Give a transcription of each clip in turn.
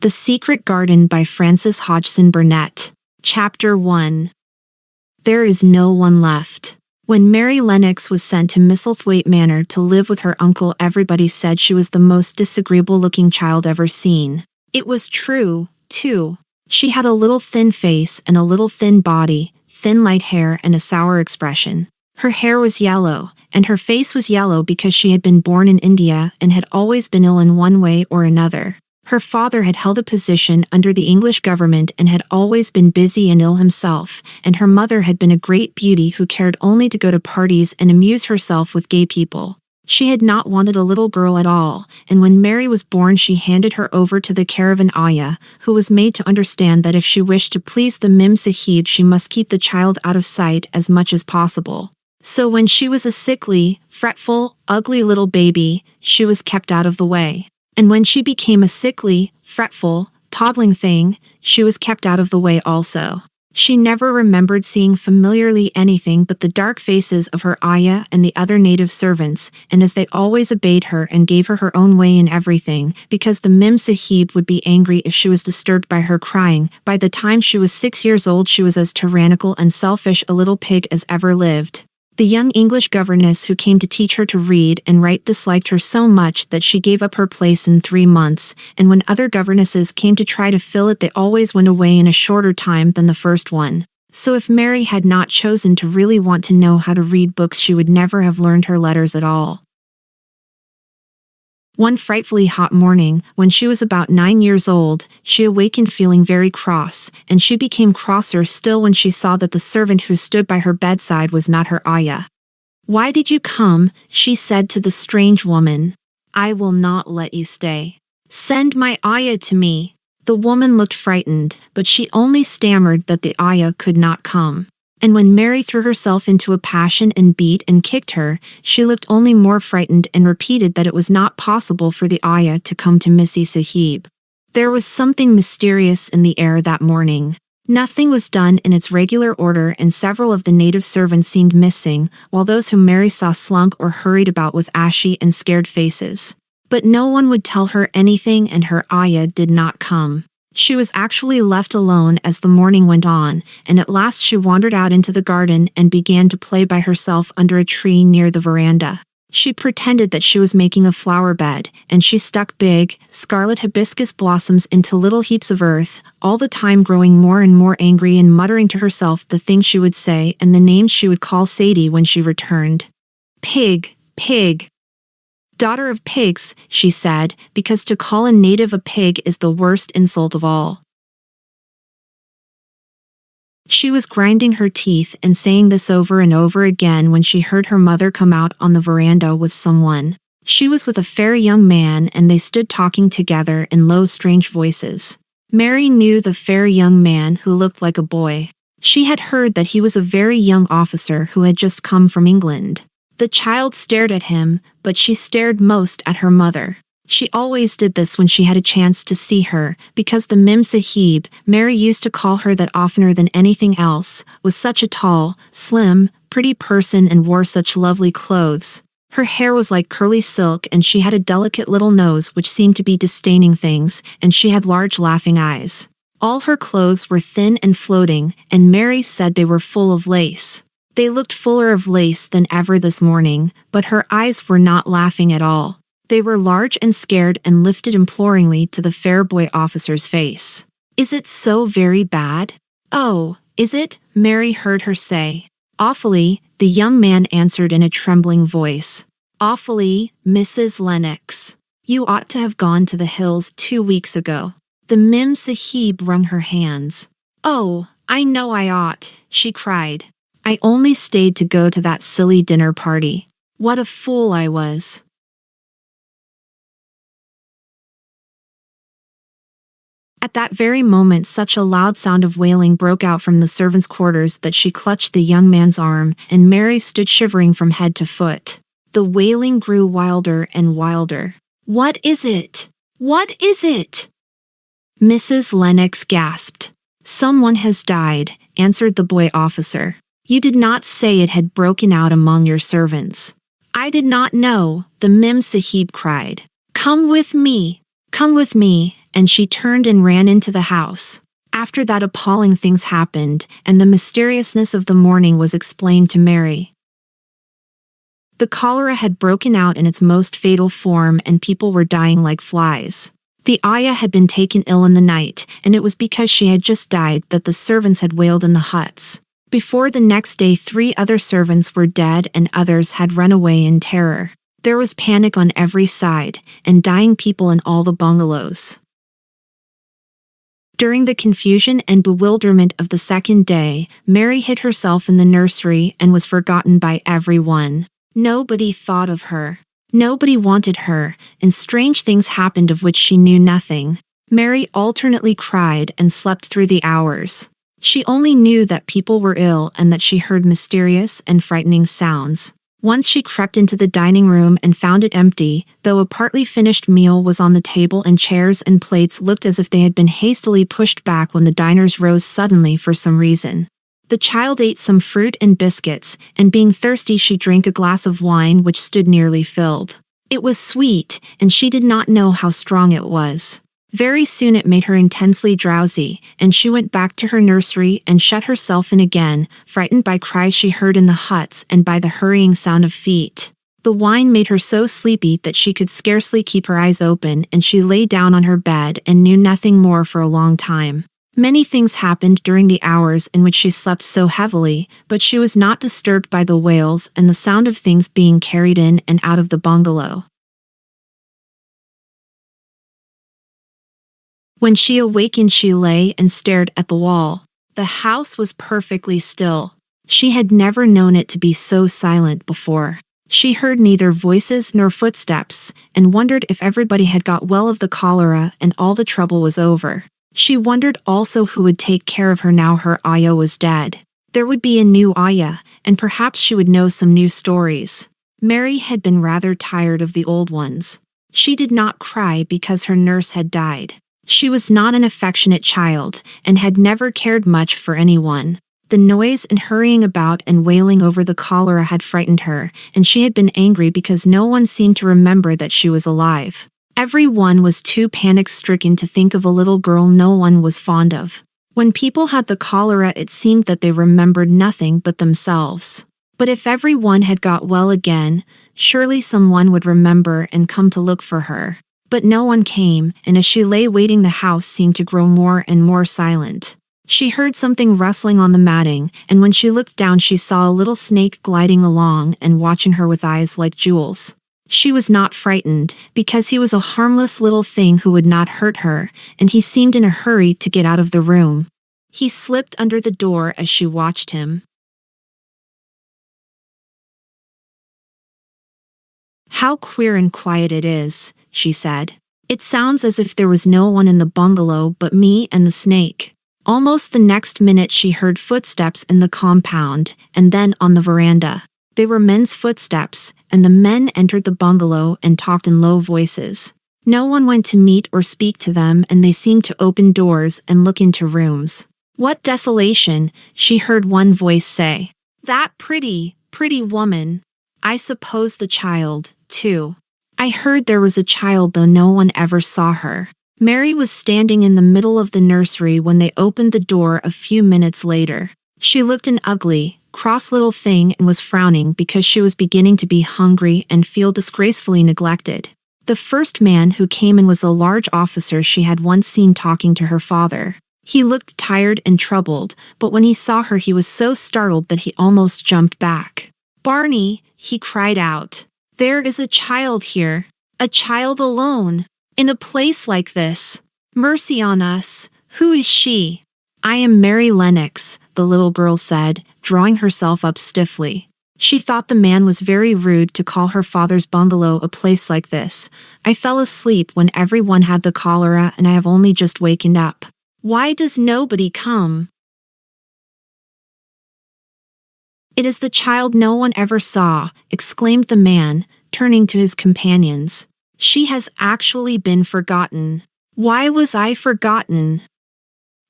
The Secret Garden by Frances Hodgson Burnett. Chapter 1. There is no one left. When Mary Lennox was sent to Misselthwaite Manor to live with her uncle, everybody said she was the most disagreeable-looking child ever seen. It was true, too. She had a little thin face and a little thin body, thin light hair and a sour expression. Her hair was yellow, and her face was yellow because she had been born in India and had always been ill in one way or another. Her father had held a position under the English government and had always been busy and ill himself, and her mother had been a great beauty who cared only to go to parties and amuse herself with gay people. She had not wanted a little girl at all, and when Mary was born she handed her over to the care of an ayah, who was made to understand that if she wished to please the Mem Sahib she must keep the child out of sight as much as possible. So when she was a sickly, fretful, ugly little baby, she was kept out of the way. And when she became a sickly, fretful, toddling thing, she was kept out of the way also. She never remembered seeing familiarly anything but the dark faces of her ayah and the other native servants, and as they always obeyed her and gave her her own way in everything, because the Mem Sahib would be angry if she was disturbed by her crying, by the time she was 6 years old she was as tyrannical and selfish a little pig as ever lived. The young English governess who came to teach her to read and write disliked her so much that she gave up her place in 3 months, and when other governesses came to try to fill it they always went away in a shorter time than the first one. So if Mary had not chosen to really want to know how to read books she would never have learned her letters at all. One frightfully hot morning, when she was about 9 years old, she awakened feeling very cross, and she became crosser still when she saw that the servant who stood by her bedside was not her ayah. "Why did you come?" she said to the strange woman. "I will not let you stay. Send my ayah to me." The woman looked frightened, but she only stammered that the ayah could not come. And when Mary threw herself into a passion and beat and kicked her, she looked only more frightened and repeated that it was not possible for the ayah to come to Missy Sahib. There was something mysterious in the air that morning. Nothing was done in its regular order and several of the native servants seemed missing, while those whom Mary saw slunk or hurried about with ashy and scared faces. But no one would tell her anything and her ayah did not come. She was actually left alone as the morning went on, and at last she wandered out into the garden and began to play by herself under a tree near the veranda. She pretended that she was making a flower bed, and she stuck big, scarlet hibiscus blossoms into little heaps of earth, all the time growing more and more angry and muttering to herself the things she would say and the names she would call Sadie when she returned. "Pig, pig. Daughter of pigs," she said, because to call a native a pig is the worst insult of all. She was grinding her teeth and saying this over and over again when she heard her mother come out on the veranda with someone. She was with a fair young man and they stood talking together in low, strange voices. Mary knew the fair young man who looked like a boy. She had heard that he was a very young officer who had just come from England. The child stared at him, but she stared most at her mother. She always did this when she had a chance to see her, because the Mem Sahib, Mary used to call her that oftener than anything else, was such a tall, slim, pretty person and wore such lovely clothes. Her hair was like curly silk and she had a delicate little nose which seemed to be disdaining things, and she had large laughing eyes. All her clothes were thin and floating, and Mary said they were full of lace. They looked fuller of lace than ever this morning, but her eyes were not laughing at all. They were large and scared and lifted imploringly to the fair boy officer's face. "Is it so very bad?" "Oh, is it?" Mary heard her say. "Awfully," the young man answered in a trembling voice. "Awfully, Mrs. Lennox. You ought to have gone to the hills 2 weeks ago." The Mem Sahib wrung her hands. "Oh, I know I ought," she cried. "I only stayed to go to that silly dinner party. What a fool I was." At that very moment such a loud sound of wailing broke out from the servants' quarters that she clutched the young man's arm, and Mary stood shivering from head to foot. The wailing grew wilder and wilder. "What is it? What is it?" Mrs. Lennox gasped. "Someone has died," answered the boy officer. "You did not say it had broken out among your servants." "I did not know," the Mem Sahib cried. Come with me, and she turned and ran into the house. After that, appalling things happened, and the mysteriousness of the morning was explained to Mary. The cholera had broken out in its most fatal form, and people were dying like flies. The ayah had been taken ill in the night, and it was because she had just died that the servants had wailed in the huts. Before the next day, 3 other servants were dead and others had run away in terror. There was panic on every side, and dying people in all the bungalows. During the confusion and bewilderment of the second day, Mary hid herself in the nursery and was forgotten by everyone. Nobody thought of her. Nobody wanted her, and strange things happened of which she knew nothing. Mary alternately cried and slept through the hours. She only knew that people were ill and that she heard mysterious and frightening sounds. Once she crept into the dining room and found it empty, though a partly finished meal was on the table and chairs and plates looked as if they had been hastily pushed back when the diners rose suddenly for some reason. The child ate some fruit and biscuits, and being thirsty she drank a glass of wine which stood nearly filled. It was sweet, and she did not know how strong it was. Very soon it made her intensely drowsy, and she went back to her nursery and shut herself in again, frightened by cries she heard in the huts and by the hurrying sound of feet. The wine made her so sleepy that she could scarcely keep her eyes open, and she lay down on her bed and knew nothing more for a long time. Many things happened during the hours in which she slept so heavily, but she was not disturbed by the wails and the sound of things being carried in and out of the bungalow. When she awakened, she lay and stared at the wall. The house was perfectly still. She had never known it to be so silent before. She heard neither voices nor footsteps, and wondered if everybody had got well of the cholera and all the trouble was over. She wondered also who would take care of her now her ayah was dead. There would be a new ayah, and perhaps she would know some new stories. Mary had been rather tired of the old ones. She did not cry because her nurse had died. She was not an affectionate child, and had never cared much for anyone. The noise and hurrying about and wailing over the cholera had frightened her, and she had been angry because no one seemed to remember that she was alive. Everyone was too panic-stricken to think of a little girl no one was fond of. When people had the cholera, it seemed that they remembered nothing but themselves. But if everyone had got well again, surely someone would remember and come to look for her. But no one came, and as she lay waiting, the house seemed to grow more and more silent. She heard something rustling on the matting, and when she looked down she saw a little snake gliding along and watching her with eyes like jewels. She was not frightened, because he was a harmless little thing who would not hurt her, and he seemed in a hurry to get out of the room. He slipped under the door as she watched him. "How queer and quiet it is," she said. "It sounds as if there was no one in the bungalow but me and the snake." Almost the next minute she heard footsteps in the compound, and then on the veranda. They were men's footsteps, and the men entered the bungalow and talked in low voices. No one went to meet or speak to them, and they seemed to open doors and look into rooms. "What desolation," she heard one voice say. "That pretty woman. I suppose the child, too. I heard there was a child, though no one ever saw her." Mary was standing in the middle of the nursery when they opened the door a few minutes later. She looked an ugly, cross little thing and was frowning because she was beginning to be hungry and feel disgracefully neglected. The first man who came in was a large officer she had once seen talking to her father. He looked tired and troubled, but when he saw her he was so startled that he almost jumped back. "Barney," he cried out, "there is a child here. A child alone. In a place like this. Mercy on us. Who is she?" "I am Mary Lennox," the little girl said, drawing herself up stiffly. She thought the man was very rude to call her father's bungalow a place like this. "I fell asleep when everyone had the cholera and I have only just wakened up. Why does nobody come?" "It is the child no one ever saw," exclaimed the man, turning to his companions. "She has actually been forgotten." "Why was I forgotten?"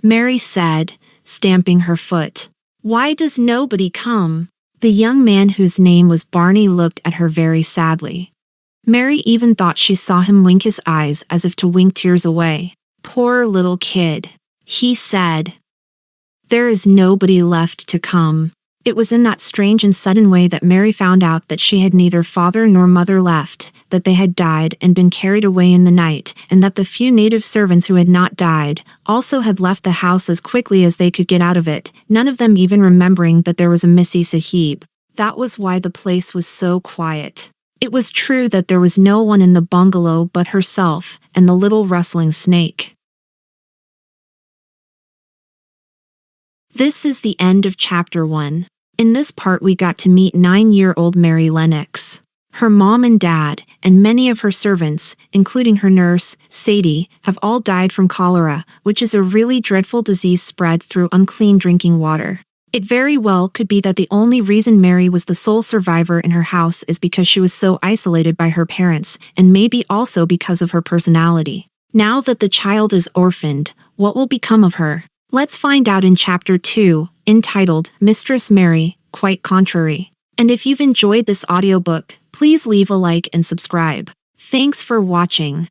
Mary said, stamping her foot. "Why does nobody come?" The young man, whose name was Barney, looked at her very sadly. Mary even thought she saw him wink his eyes as if to wink tears away. Poor little kid, he said. There is nobody left to come. It was in that strange and sudden way that Mary found out that she had neither father nor mother left, that they had died and been carried away in the night, and that the few native servants who had not died also had left the house as quickly as they could get out of it, none of them even remembering that there was a Missy Sahib. That was why the place was so quiet. It was true that there was no one in the bungalow but herself and the little rustling snake. This is the end of chapter 1. In this part we got to meet 9-year-old Mary Lennox. Her mom and dad, and many of her servants, including her nurse, Sadie, have all died from cholera, which is a really dreadful disease spread through unclean drinking water. It very well could be that the only reason Mary was the sole survivor in her house is because she was so isolated by her parents, and maybe also because of her personality. Now that the child is orphaned, what will become of her? Let's find out in Chapter 2, entitled Mistress Mary, Quite Contrary. And if you've enjoyed this audiobook, please leave a like and subscribe. Thanks for watching.